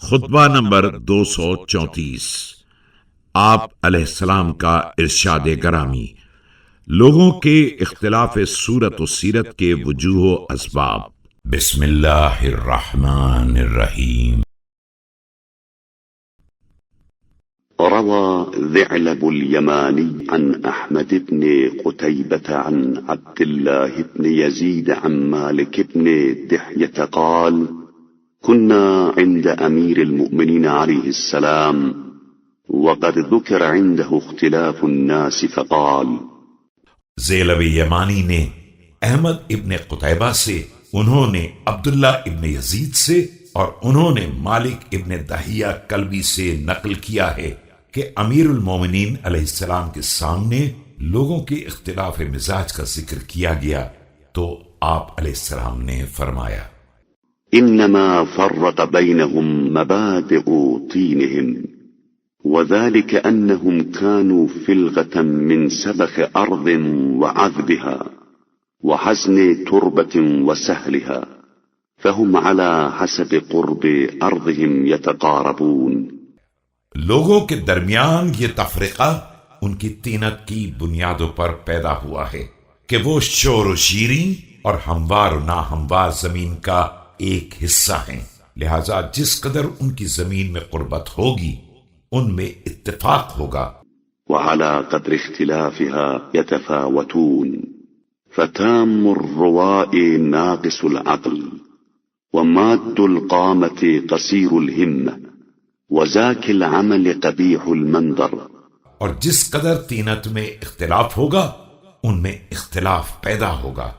خطبہ نمبر 234۔ آپ علیہ السلام کا ارشاد گرامی، لوگوں کے اختلاف صورت و سیرت کے وجوہ و اسباب۔ بسم اللہ الرحمن الرحیم۔ روى ذعلب اليماني عن أحمد بن قتيبة عن عبد الله بن يزيد عن مالك بن دحية قال: كنا عند أمير المؤمنين عليه السلام وقد ذكر عنده اختلاف الناس فقال: ذعلب یمانی نے احمد ابن قتیبہ سے، انہوں نے عبداللہ ابن یزید سے، اور انہوں نے مالک ابن دحیہ کلبی سے نقل کیا ہے کہ امیر المومنین علیہ السلام کے سامنے لوگوں کے اختلاف مزاج کا ذکر کیا گیا تو آپ علیہ السلام نے فرمایا: إنما فرق بينهم مبادئ طينهم، وذلك أنهم كانوا فلغة من سبخ أرض وعذبها وحزن تربة وسهلها، فهم على حسب قرب أرضهم يتقاربون۔ لوگوں کے درمیان یہ تفرقہ ان کی طینت کی بنیادوں پر پیدا ہوا ہے کہ وہ شور و شیریں اور ہموار و ناہموار زمین کا ایک حصہ ہیں، لہذا جس قدر ان کی زمین میں قربت ہوگی ان میں اتفاق ہوگا۔ وعلى قدر اختلافها يتفاوتون، فتام الرواء ناقص العقل، وماد القامة قصير الهمة، وذاك العمل قبيح المنظر۔ اور جس قدر طینت میں اختلاف ہوگا ان میں اختلاف پیدا ہوگا۔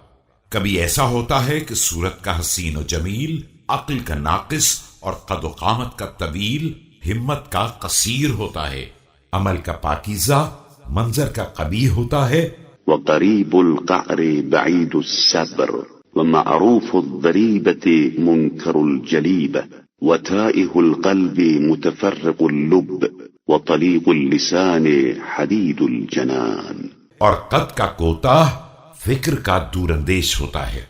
کبھی ایسا ہوتا ہے کہ صورت کا حسین و جمیل، عقل کا ناقص اور قد و قامت کا طویل، ہمت کا قصیر ہوتا ہے، عمل کا پاکیزہ، منظر کا قبیح ہوتا ہے۔ وقریب القعر بعید الصبر، ومعروف الضریبة منکر الجلیبة، وتائه القلب متفرق اللب، وطلیق اللسان حدید الجنان۔ اور قد کا کوتاہ فکر کا دور اندیش ہوتا ہے،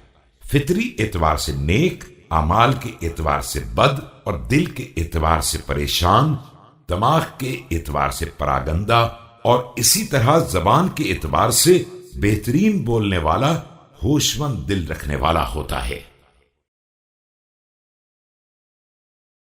فطری اعتبار سے نیک، اعمال کے اعتبار سے بد، اور دل کے اعتبار سے پریشان، دماغ کے اعتبار سے پراگندہ، اور اسی طرح زبان کے اعتبار سے بہترین بولنے والا، ہوش مند دل رکھنے والا ہوتا ہے۔